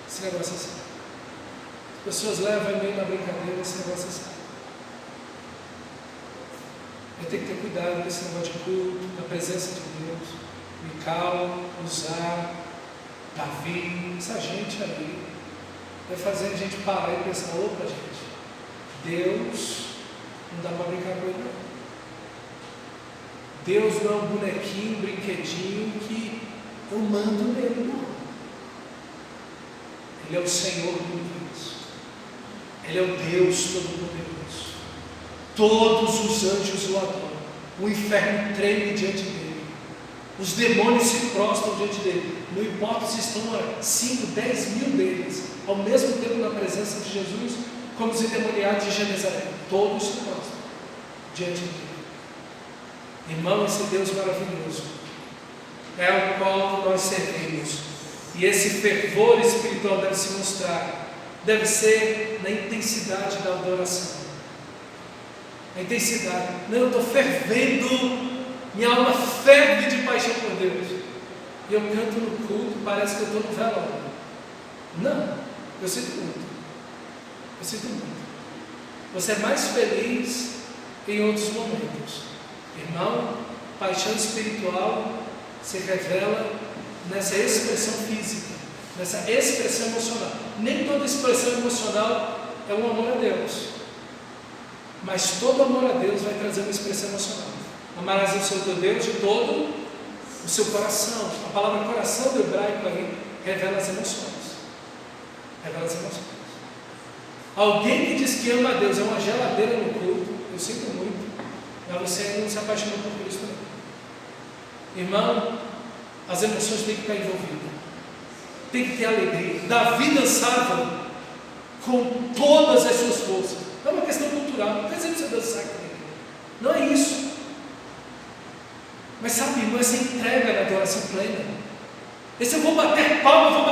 Esse negócio é sério. As pessoas levam meio na brincadeira, esse negócio é sério. Eu tenho que ter cuidado com esse negócio de culto, da presença de Deus. Mical, Uzá, Davi, essa gente aí vai fazer a gente parar e pensar: opa, gente, Deus não dá para brincar com ele não. Deus não é um bonequinho, um brinquedinho que eu mando nele, não. Ele é o Senhor do universo, Ele é o Deus Todo-Poderoso. Todos os anjos o adoram, o inferno treme diante dele, os demônios se prostram diante dele. Não importa se estão 5, 10 mil deles ao mesmo tempo na presença de Jesus, como os endemoniados de Genezaré, todos se prostram diante dele. Irmão, esse Deus maravilhoso é ao qual nós servimos, e esse fervor espiritual deve se mostrar, deve ser na intensidade da adoração. A intensidade. Não, eu estou fervendo, minha alma ferve de paixão por Deus, e eu canto no culto, parece que eu estou no velório. Não, eu sinto muito. Eu sinto muito. Você é mais feliz em outros momentos. Irmão, paixão espiritual se revela nessa expressão física, nessa expressão emocional. Nem toda expressão emocional é um amor a Deus, mas todo amor a Deus vai trazer uma expressão emocional. Amarás o seu teu Deus de todo o seu coração. A palavra coração do hebraico aí revela as emoções. Revela as emoções. Alguém que diz que ama a Deus é uma geladeira no culto, eu sinto muito. mas você ainda não se apaixonou por Cristo, não. Irmão, as emoções têm que estar envolvidas, tem que ter alegria. Davi dançava com todas as suas forças. Não é uma questão cultural, não quer dizer que você dançar com ele, não é isso. Mas sabe, irmão, essa entrega na adoração plena. Esse eu vou bater palma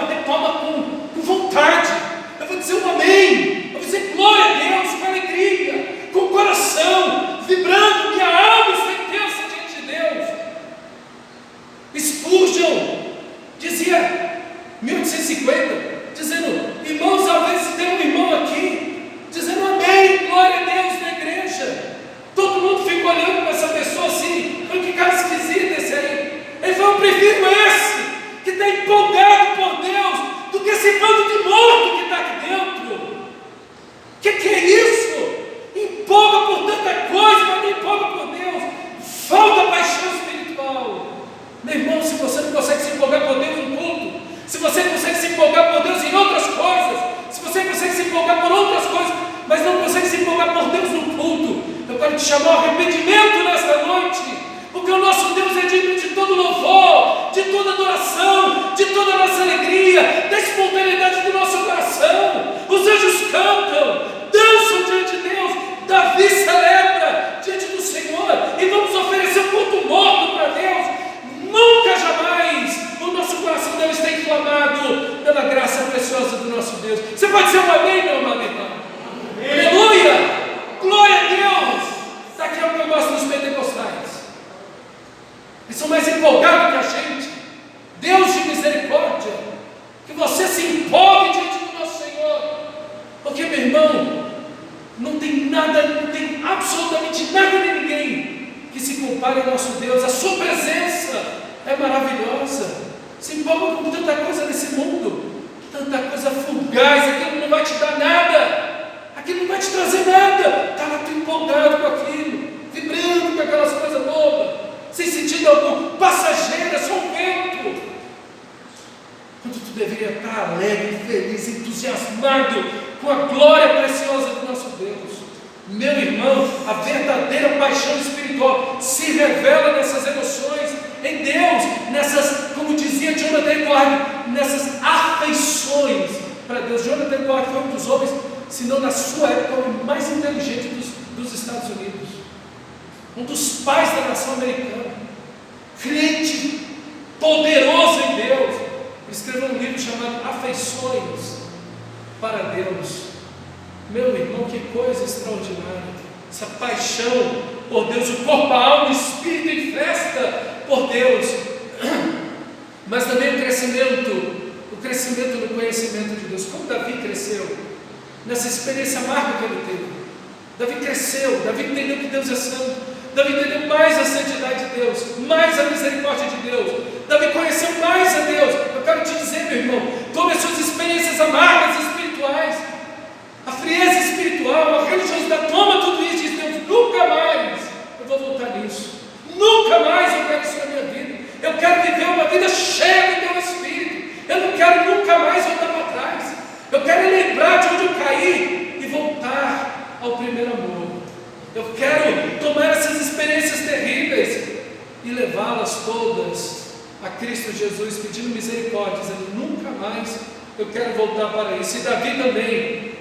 com vontade. Eu vou dizer um amém. Eu vou dizer glória a Deus, com alegria, com o coração vibrando, minha alma está intensa diante de Deus. Spurgeon dizia, 1850, dizendo: irmãos, às vezes tem um irmão aqui dizendo amém, glória a Deus na igreja. Todo mundo fica olhando para essa pessoa assim, que cara esquisito esse aí. Ele falou: eu prefiro esse que está empolgado por Deus do que esse bando de morto que está aqui dentro. Que é isso? Empolga por tanta coisa, mas não empolga por Deus. Falta paixão espiritual. Meu irmão, se você não consegue se empolgar por Deus no culto, se você consegue se empolgar por Deus em outras coisas, se você consegue se empolgar por outras coisas, mas não consegue se empolgar por Deus no culto, eu quero te chamar ao arrependimento nesta noite, porque o nosso Deus é digno de todo louvor, de toda adoração, de toda a nossa alegria, da espontaneidade do nosso coração. Os anjos cantam, dançam diante de Deus, Davi celebra diante do Senhor, e vamos oferecer um culto morto para Deus. Nunca jamais o nosso coração deve estar inflamado pela graça preciosa do nosso Deus. Você pode ser um amém, meu amado irmão? Aleluia! Glória a Deus! Daqui é o que eu gosto dos pentecostais. Eles são mais empolgados que a gente. Deus de misericórdia, que você se empolgue diante do nosso Senhor. Porque, meu irmão, não tem nada, não tem absolutamente nada nem ninguém que se compare ao nosso Deus. A sua presença é maravilhosa. Se empolga com tanta coisa nesse mundo, tanta coisa fugaz, aquilo não vai te dar nada, aquilo não vai te trazer nada. Está lá tu empolgado com aquilo, vibrando com aquelas coisas bobas, sem sentido algum, passageira, só um vento. Quando tu deveria estar alegre, feliz, entusiasmado com a glória preciosa do nosso Deus. Meu irmão, a verdadeira paixão espiritual se revela nessas emoções, em Deus, nessas, como dizia Jonathan Edwards, nessas afeições para Deus. Jonathan Edwards foi um dos homens, se não na sua época, o homem mais inteligente dos Estados Unidos, um dos pais da nação americana, crente poderoso em Deus. Ele escreveu um livro chamado Afeições para Deus. Meu irmão, que coisa extraordinária, essa paixão por Deus, o corpo, a alma, o espírito em festa por Deus, mas também o crescimento no conhecimento de Deus. Como Davi cresceu nessa experiência amarga que ele teve. Davi cresceu, Davi entendeu que Deus é santo, Davi entendeu mais a santidade de Deus, mais a misericórdia de Deus, Davi conheceu mais a Deus. Eu quero te dizer, meu irmão, tome as suas experiências amargas espirituais, a frieza espiritual, a religiosidade, toma tudo isso e diz: Deus, nunca mais eu vou voltar nisso, nunca mais eu quero isso na minha vida. Eu quero viver uma vida cheia do teu Espírito. Eu não quero nunca mais voltar para trás. Eu quero lembrar de onde eu caí e voltar ao primeiro amor. Eu quero tomar essas experiências terríveis e levá-las todas a Cristo Jesus, pedindo misericórdia, dizendo: nunca mais eu quero voltar para isso. E Davi também,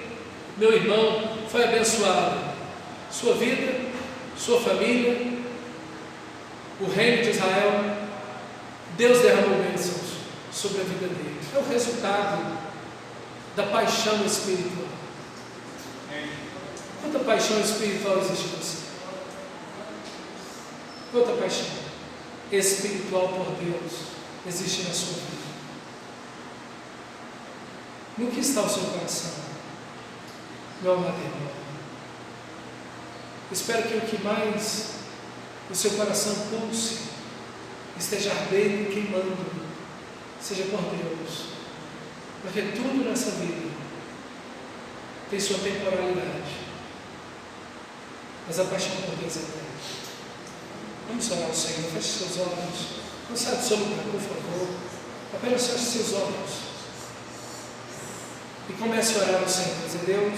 meu irmão, foi abençoado. Sua vida, sua família, o reino de Israel, Deus derramou bênçãos sobre a vida dele. É o resultado da paixão espiritual. Quanta paixão espiritual existe em você? Quanta paixão espiritual por Deus existe na sua vida? No que está o seu coração, meu amado irmão? Espero que o que mais o seu coração pulse, esteja ardendo, queimando, seja por Deus, porque tudo nessa vida tem sua temporalidade, mas a paixão por Deus é eterna. Vamos orar ao Senhor. Feche seus olhos, não saia do seu lugar, por favor, apenas feche seus olhos e comece a orar ao Senhor. Dizer: Deus,